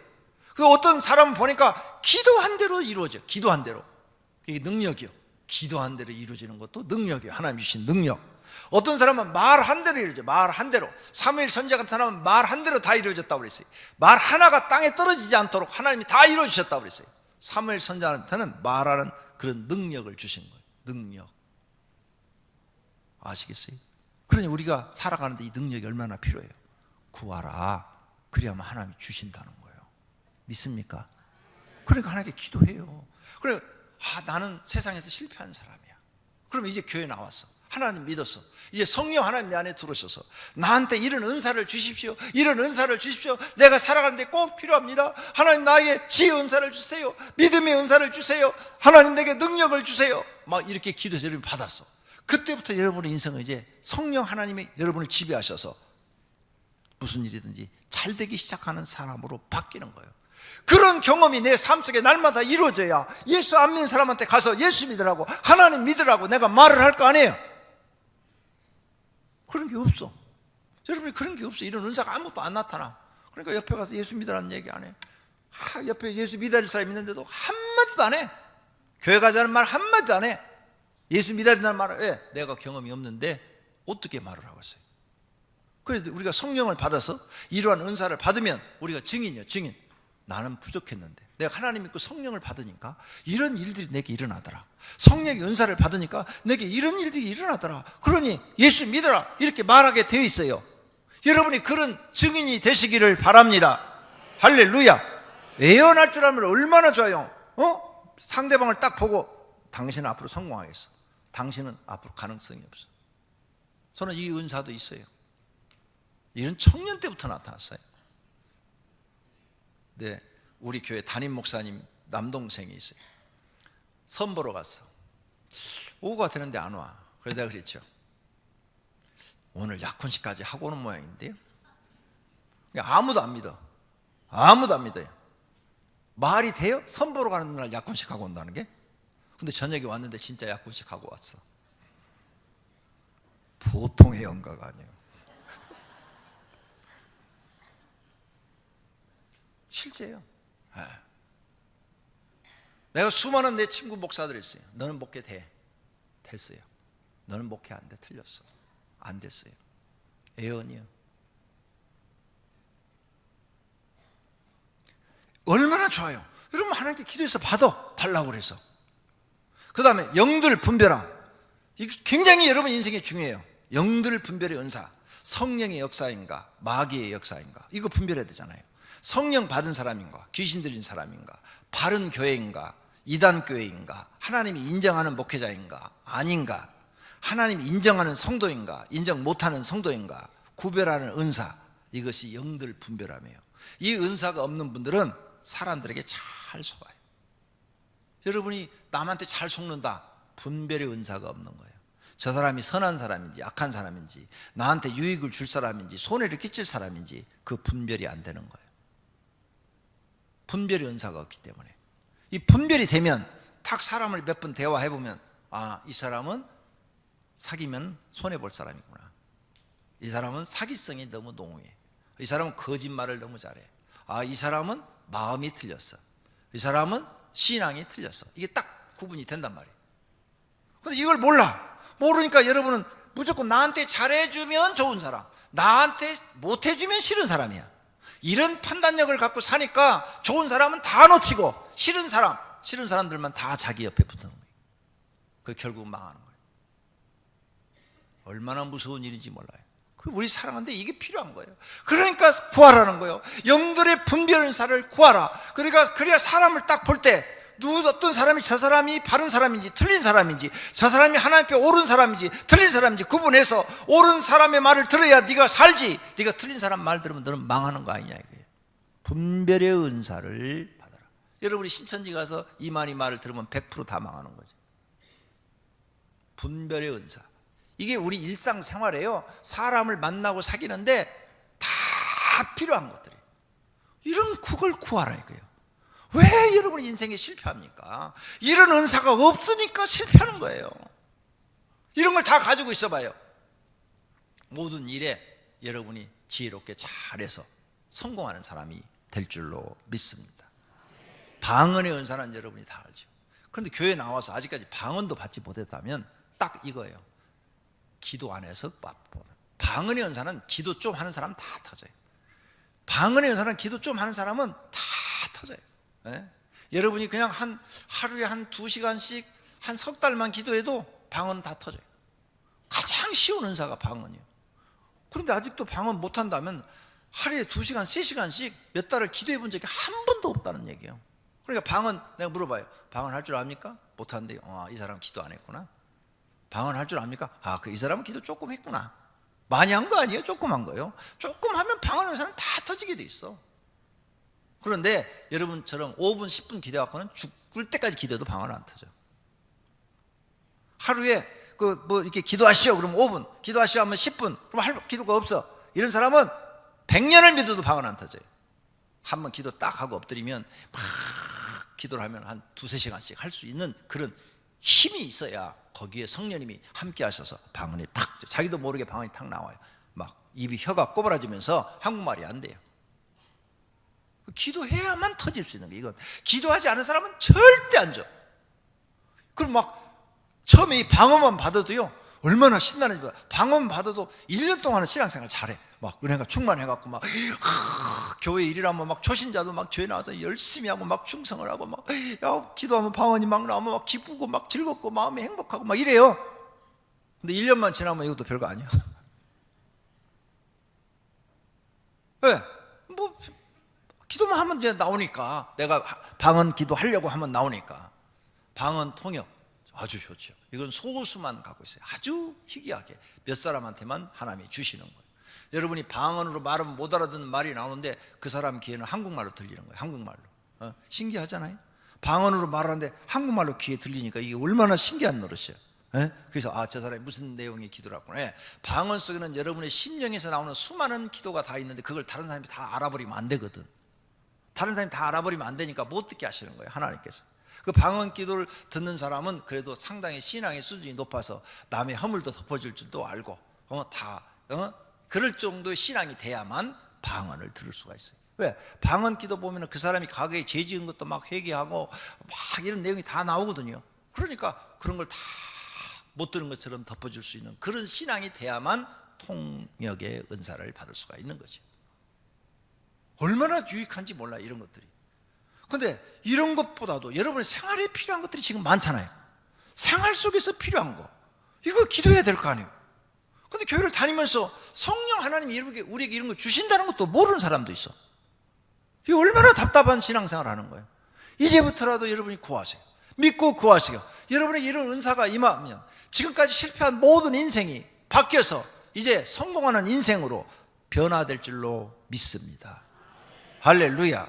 그 어떤 사람은 보니까 기도한 대로 이루어져. 기도한 대로. 그게 능력이요. 기도한 대로 이루어지는 것도 능력이에요. 하나님 주신 능력. 어떤 사람은 말한 대로 이루어져. 말한 대로. 사무엘 선지자 같은 사람은 말한 대로 다 이루어졌다고 그랬어요. 말 하나가 땅에 떨어지지 않도록 하나님이 다 이루어주셨다고 그랬어요. 사무엘 선지자한테는 말하는 그런 능력을 주신 거예요. 능력. 아시겠어요? 그러니 우리가 살아가는데 이 능력이 얼마나 필요해요. 구하라. 그래야만 하나님이 주신다는 거예요. 믿습니까? 그러니까 하나님께 기도해요. 그래, 나는 세상에서 실패한 사람이야. 그럼 이제 교회 나왔어. 하나님 믿었어. 이제 성령 하나님 내 안에 들어오셔서 나한테 이런 은사를 주십시오. 이런 은사를 주십시오. 내가 살아가는데 꼭 필요합니다. 하나님 나에게 지혜 은사를 주세요. 믿음의 은사를 주세요. 하나님 내게 능력을 주세요. 막 이렇게 기도해서 여러분이 받았어. 그때부터 여러분의 인생은 이제 성령 하나님이 여러분을 지배하셔서 무슨 일이든지 잘 되기 시작하는 사람으로 바뀌는 거예요. 그런 경험이 내 삶 속에 날마다 이루어져야 예수 안 믿는 사람한테 가서 예수 믿으라고, 하나님 믿으라고 내가 말을 할 거 아니에요. 그런 게 없어. 여러분이 그런 게 없어. 이런 은사가 아무것도 안 나타나. 그러니까 옆에 가서 예수 믿으라는 얘기 안 해. 옆에 예수 믿을 사람이 있는데도 한마디도 안 해. 교회 가자는 말 한마디도 안 해. 예수 믿어야 된다는 말을 왜? 내가 경험이 없는데 어떻게 말을 하고 있어요? 그래서 우리가 성령을 받아서 이러한 은사를 받으면 우리가 증인이요, 증인. 나는 부족했는데 내가 하나님 믿고 성령을 받으니까 이런 일들이 내게 일어나더라. 성령의 은사를 받으니까 내게 이런 일들이 일어나더라. 그러니 예수 믿어라 이렇게 말하게 되어 있어요. 여러분이 그런 증인이 되시기를 바랍니다. 할렐루야. 예언할 줄 알면 얼마나 좋아요. 상대방을 딱 보고 당신은 앞으로 성공하겠어. 당신은 앞으로 가능성이 없어. 저는 이 은사도 있어요. 이런 청년 때부터 나타났어요. 네, 우리 교회 담임 목사님 남동생이 있어요. 선보러 갔어. 오후가 되는데 안 와. 그래서 내가 그랬죠. 오늘 약혼식까지 하고 오는 모양인데요. 아무도 안 믿어. 아무도 안 믿어요. 말이 돼요? 선보러 가는 날 약혼식 하고 온다는 게? 근데 저녁에 왔는데 진짜 약혼식 하고 왔어. 보통의 영가가 아니에요. 실제예요. 내가 수많은 내 친구 목사들 있어요. 너는 목회 돼. 됐어요. 너는 목회 안 돼. 틀렸어. 안 됐어요. 예언이요. 얼마나 좋아요. 여러분 하나님께 기도해서 받아 달라고 그래서. 그 다음에 영들 분별함. 이거 굉장히 여러분 인생에 중요해요. 영들 분별의 은사. 성령의 역사인가 마귀의 역사인가 이거 분별해야 되잖아요. 성령 받은 사람인가 귀신 들린 사람인가 바른 교회인가 이단 교회인가 하나님이 인정하는 목회자인가 아닌가 하나님이 인정하는 성도인가 인정 못하는 성도인가 구별하는 은사. 이것이 영들 분별함이에요. 이 은사가 없는 분들은 사람들에게 잘 속아요. 여러분이 남한테 잘 속는다. 분별의 은사가 없는 거예요. 저 사람이 선한 사람인지 악한 사람인지 나한테 유익을 줄 사람인지 손해를 끼칠 사람인지 그 분별이 안 되는 거예요. 분별의 은사가 없기 때문에. 이 분별이 되면 딱 사람을 몇 번 대화해보면 아, 이 사람은 사귀면 손해볼 사람이구나. 이 사람은 사기성이 너무 농후해. 이 사람은 거짓말을 너무 잘해. 아, 이 사람은 마음이 틀렸어. 이 사람은 신앙이 틀렸어. 이게 딱 구분이 된단 말이에요. 근데 이걸 몰라. 모르니까 여러분은 무조건 나한테 잘해주면 좋은 사람, 나한테 못해주면 싫은 사람이야. 이런 판단력을 갖고 사니까 좋은 사람은 다 놓치고 싫은 사람들만 다 자기 옆에 붙는 거예요. 그 결국 망하는 거예요. 얼마나 무서운 일인지 몰라요. 우리 사랑하는데 이게 필요한 거예요. 그러니까 구하라는 거예요. 영들의 분별은사를 구하라. 그러니까 그래야 사람을 딱 볼 때 어떤 사람이 저 사람이 바른 사람인지 틀린 사람인지 저 사람이 하나님 앞에 옳은 사람인지 틀린 사람인지 구분해서 옳은 사람의 말을 들어야 네가 살지. 네가 틀린 사람 말 들으면 너는 망하는 거 아니냐 이거예요. 분별의 은사를 받아라. 여러분이 신천지 가서 이만희 말을 들으면 100% 다 망하는 거죠. 분별의 은사. 이게 우리 일상생활에요. 사람을 만나고 사귀는데 다 필요한 것들이에요. 이런 그걸 구하라 이거예요. 왜 여러분이 인생에 실패합니까? 이런 은사가 없으니까 실패하는 거예요. 이런 걸 다 가지고 있어봐요. 모든 일에 여러분이 지혜롭게 잘해서 성공하는 사람이 될 줄로 믿습니다. 방언의 은사는 여러분이 다 알죠. 그런데 교회 나와서 아직까지 방언도 받지 못했다면 딱 이거예요. 기도 안에서 맛보는. 방언의 은사는 기도 좀 하는 사람 다 터져요. 방언의 은사는 기도 좀 하는 사람은 다 터져요. 네? 여러분이 그냥 하루에 한 2시간씩 한 석 달만 기도해도 방언 다 터져요. 가장 쉬운 은사가 방언이에요. 그런데 아직도 방언 못한다면 하루에 2시간, 3시간씩 몇 달을 기도해 본 적이 한 번도 없다는 얘기예요. 그러니까 방언 내가 물어봐요. 방언 할 줄 압니까? 못한대요. 이 사람 기도 안 했구나. 방언 할 줄 압니까? 이 사람은 기도 조금 했구나. 많이 한 거 아니에요? 조금 한 거예요. 조금 하면 방언 은사는 다 터지게 돼 있어. 그런데 여러분처럼 5분, 10분 기도해갖고는 죽을 때까지 기도해도 방언 안 터져. 하루에 이렇게 기도하시오 그러면 5분, 기도하시오 하면 10분, 그럼 할 기도가 없어. 이런 사람은 100년을 믿어도 방언 안 터져요. 한번 기도 딱 하고 엎드리면 막 기도를 하면 한 2-3시간씩 할 수 있는 그런 힘이 있어야 거기에 성령님이 함께 하셔서 방언이 팍, 자기도 모르게 방언이 탁 나와요. 막 입이 혀가 꼬부라지면서 한국말이 안 돼요. 기도해야만 터질 수 있는 거예요. 이건 기도하지 않은 사람은 절대 안 줘. 그럼 막 처음에 이 방언만 받아도요 얼마나 신나는지 방언만 받아도 1년 동안은 신앙생활 잘해. 막 은혜가 충만해갖고 막 교회 일이라면 막 초신자도 막 교회 나와서 열심히 하고 막 충성을 하고 막 기도하면 방언이 막 나오면 막 기쁘고 막 즐겁고 마음이 행복하고 막 이래요. 근데 1년만 지나면 이것도 별거 아니야. 왜? 뭐 기도만 하면 이제 나오니까, 내가 방언 기도하려고 하면 나오니까. 방언 통역 아주 좋죠. 이건 소수만 갖고 있어요. 아주 희귀하게 몇 사람한테만 하나님이 주시는 거예요. 여러분이 방언으로 말하면 못 알아듣는 말이 나오는데 그 사람 귀에는 한국말로 들리는 거예요. 한국말로. 신기하잖아요. 방언으로 말하는데 한국말로 귀에 들리니까 이게 얼마나 신기한 노릇이에요. 그래서 저 사람이 무슨 내용의 기도를 했구나. 방언 속에는 여러분의 심령에서 나오는 수많은 기도가 다 있는데 그걸 다른 사람이 다 알아버리면 안 되거든. 다른 사람이 다 알아버리면 안 되니까 못 듣게 하시는 거예요, 하나님께서. 그 방언 기도를 듣는 사람은 그래도 상당히 신앙의 수준이 높아서 남의 허물도 덮어줄 줄도 알고 그럴 정도의 신앙이 돼야만 방언을 들을 수가 있어요. 왜? 방언 기도 보면 그 사람이 과거에 죄 지은 것도 막 회개하고 막 이런 내용이 다 나오거든요. 그러니까 그런 걸 다 못 들은 것처럼 덮어줄 수 있는 그런 신앙이 돼야만 통역의 은사를 받을 수가 있는 거죠. 얼마나 유익한지 몰라요, 이런 것들이. 근데 이런 것보다도 여러분의 생활에 필요한 것들이 지금 많잖아요. 생활 속에서 필요한 거, 이거 기도해야 될 거 아니에요. 근데 교회를 다니면서 성령 하나님이 우리에게 이런 거 주신다는 것도 모르는 사람도 있어. 이게 얼마나 답답한 신앙생활을 하는 거예요. 이제부터라도 여러분이 구하세요. 믿고 구하세요. 여러분에게 이런 은사가 임하면 지금까지 실패한 모든 인생이 바뀌어서 이제 성공하는 인생으로 변화될 줄로 믿습니다. 할렐루야.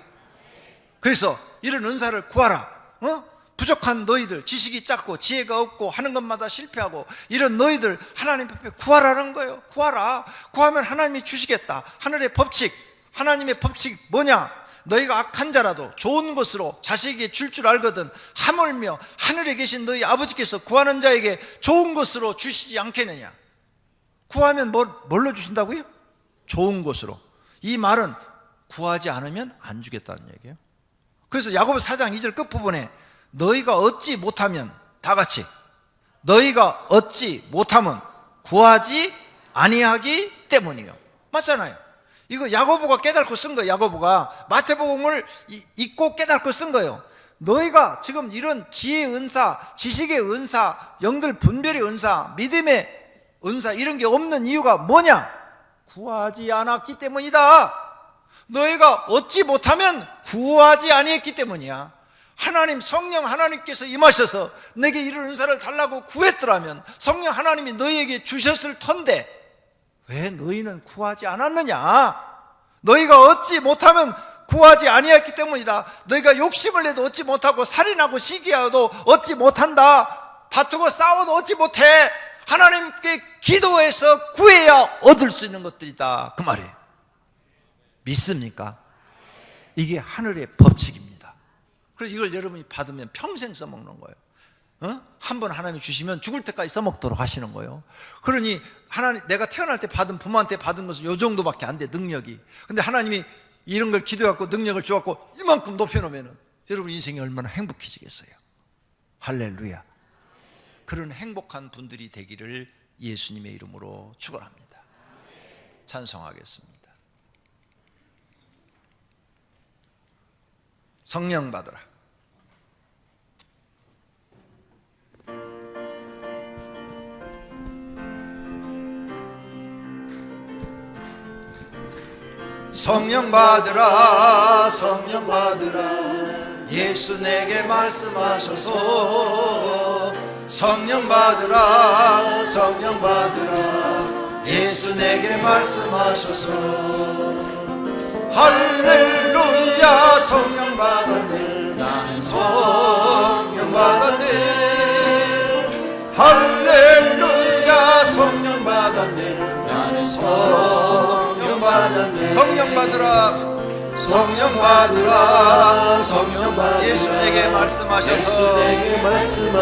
그래서 이런 은사를 구하라. 부족한 너희들, 지식이 작고 지혜가 없고 하는 것마다 실패하고 이런 너희들 하나님 앞에 구하라는 거예요. 구하라. 구하면 하나님이 주시겠다. 하늘의 법칙, 하나님의 법칙 뭐냐? 너희가 악한 자라도 좋은 것으로 자식에게 줄 알거든 하물며 하늘에 계신 너희 아버지께서 구하는 자에게 좋은 것으로 주시지 않겠느냐. 구하면 뭘로 주신다고요? 좋은 것으로. 이 말은 구하지 않으면 안 주겠다는 얘기예요. 그래서 야고보 4장 2절 끝부분에 너희가 얻지 못하면, 다 같이, 너희가 얻지 못하면 구하지 아니하기 때문이요. 맞잖아요. 이거 야고보가 깨닫고 쓴 거예요. 야고보가 마태복음을 읽고 깨닫고 쓴 거예요. 너희가 지금 이런 지혜의 은사, 지식의 은사, 영들 분별의 은사, 믿음의 은사 이런 게 없는 이유가 뭐냐? 구하지 않았기 때문이다. 너희가 얻지 못하면 구하지 아니했기 때문이야. 하나님, 성령 하나님께서 임하셔서 내게 이런 은사를 달라고 구했더라면 성령 하나님이 너희에게 주셨을 텐데 왜 너희는 구하지 않았느냐? 너희가 얻지 못하면 구하지 아니했기 때문이다. 너희가 욕심을 내도 얻지 못하고 살인하고 시기하도 얻지 못한다. 다투고 싸워도 얻지 못해. 하나님께 기도해서 구해야 얻을 수 있는 것들이다, 그 말이에요. 믿습니까? 이게 하늘의 법칙입니다. 그래서 이걸 여러분이 받으면 평생 써먹는 거예요. 한번 하나님이 주시면 죽을 때까지 써먹도록 하시는 거예요. 그러니 하나님, 내가 태어날 때 받은, 부모한테 받은 것은 요 정도밖에 안 돼, 능력이. 근데 하나님이 이런 걸 기도해갖고 능력을 줘갖고 이만큼 높여놓으면 여러분 인생이 얼마나 행복해지겠어요. 할렐루야. 그런 행복한 분들이 되기를 예수님의 이름으로 축원합니다. 찬송하겠습니다. 성령 받으라. 성령 받으라, 성령 받으라. 예수 내게 말씀하셔서 성령 받으라, 성령 받으라. 예수 내게 말씀하셔서 할렐루야. 성령 받았네, 나는 성령 받았네. 할렐루야. 성령 받았네, 나는 성령 받았네. 성령 받으라, 성령 받으라. 성령 받으라. 예수 내게 말씀하셔서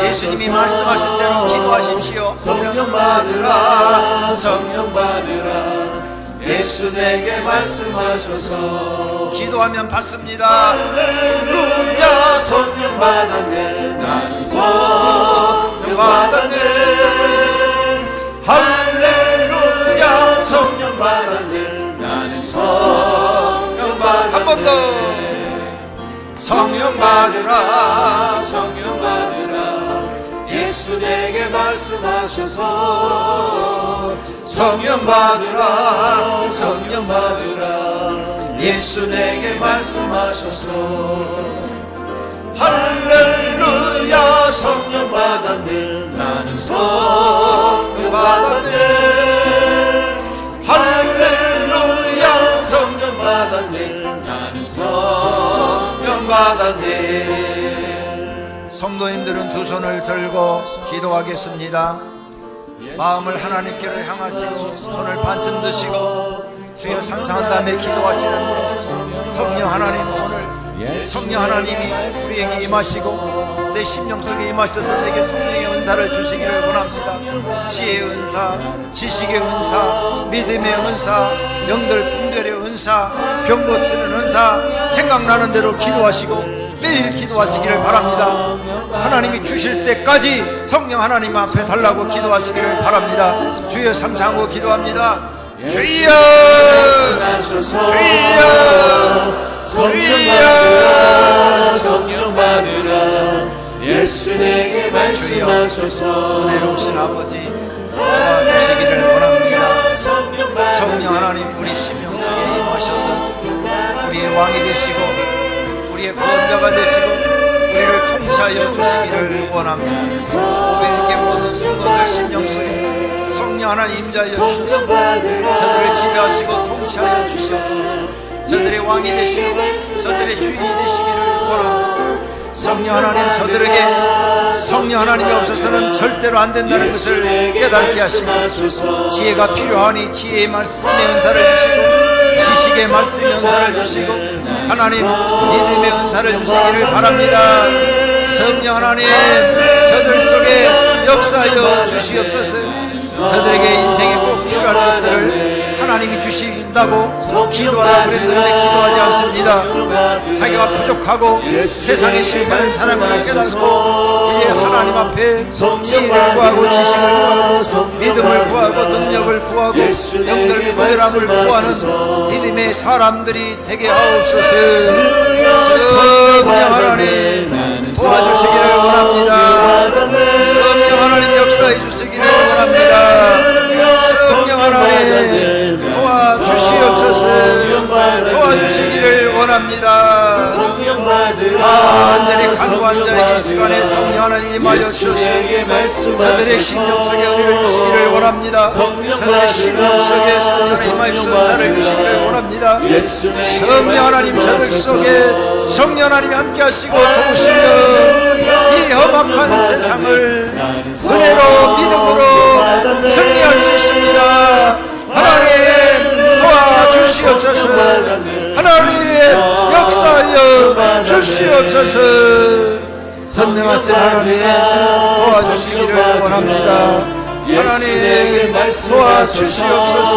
예수님이 말씀하신 대로 기도하십시오. 성령 받으라, 성령 받으라. 예수 내게 말씀하셔서 기도하면 받습니다. 할렐루야. 성령 받았네, 나는 성령 성령 받았네. 할렐루야 성령 받았네. 나는 성령 받았네. 한 번 더. 성령 받으라 성령 받으라 예수 내게 말씀하셔서 성령 받으라 성령 받으라 예수 내게 말씀하셔서 할렐루야 성령 받았네. 나는 성령 받았네. 할렐루야 성령 받았네. 나는 성령 받았네. 성도님들은 두 손을 들고 기도하겠습니다. 마음을 하나님께로 향하시고 손을 반쯤 드시고 주여 상상한 다음에 기도하시는데, 성령 하나님, 오늘 성령 하나님이 우리에게 임하시고 내 심령 속에 임하셔서 내게 성령의 은사를 주시기를 원합니다. 지혜의 은사, 지식의 은사, 믿음의 은사, 영들 분별의 은사, 병 고치는 은사, 생각나는 대로 기도하시고 매일 기도하시기를 바랍니다. 하나님이 주실 때까지 성령 하나님 앞에 달라고 기도하시기를 바랍니다. 주여 삼창으로 기도합니다. 주여 주여 주여 성령 받으라 예수 내게 말씀하셔서 은혜로우신 아버지 도와주시기를 원합니다. 성령 하나님 우리 심령 속에 임하셔서 우리의 왕이 되시고 우리의 구원자가 되시고 우리를 통치하여 주시기를 원합니다. 500개 모든 성도들 심령 속에 성령 하나님 임자하여 주시옵소서. 저들을 지배하시고 통치하여 주시옵소서. 저들의 왕이 되시고 저들의 주인이 되시기를 원합니다. 성령 하나님, 저들에게 성령 하나님이 없어서는 절대로 안 된다는 것을 깨닫게 하시고 지혜가 필요하니 지혜의 말씀의 은사를 주시고 지식의 말씀의 은사를 주시고 하나님 믿음의 은사를 주시기를 바랍니다. 성령 하나님, 저들 속에 역사하여 주시옵소서. 저들에게 인생에 꼭 필요한 것들을 하나님이 주신다고 기도하라 그랬는데 기도하지 않습니다. 자기가 부족하고 세상에 실패하는 사람을 깨닫고 이제 하나님 앞에 지혜를 구하고 지식을 구하고 믿음을 구하고 능력을 구하고 영들 분별함을 구하는 믿음의 사람들이 되게 하옵소서. 성령 하나님 도와주시기를 원합니다. 성령 하나님 역사해 주시기를 원합니다. 성령 하나님 도와주시옵소서. 도와주시기를 원합니다. 간절히 간구한 자에게 이 시간에 성령 하나님 임하여 주시옵소서. 저들의 심령 속에 은혜를 주시기를 원합니다. 저들의 심령 속에 성령 하나님 임하여 은사를 주시기를 원합니다. 성령 하나님, 저들 속에 성령 하나님이 함께 하시고 도우시며 이 험악한 세상을 은혜로 믿음으로 승리할 수 있습니다. 하나님 도와주시옵소서. 하나님 역사하여 주시옵소서. 전능하신 하나님 도와주시기를 원합니다. 하나님 도와주시옵소서.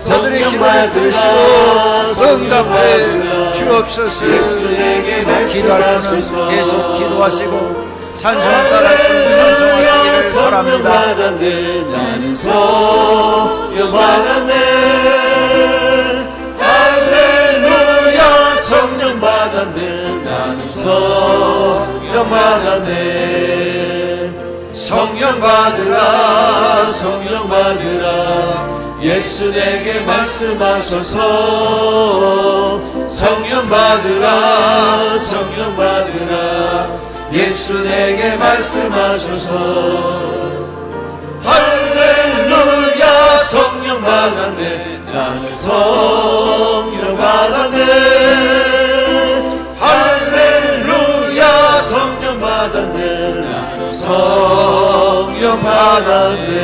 저들의 기도를 들으시고 응답해 주옵소서. 기도할 분은 계속 기도하시고 찬송을 따라 할 분은 찬송하시기를 바랍니다. 나는 성령 받았네. 할렐루야 성령 받았네. 나는 성령 받았네. 성령 받으라 성령 받으라 예수 내게 말씀하셔서 성령 받으라 성령 받으라 예수 내게 말씀하셔서 할렐루야 성령 받았네. 나는 성령 받았네. 할렐루야 성령 받았네. 나는 성령 받았네.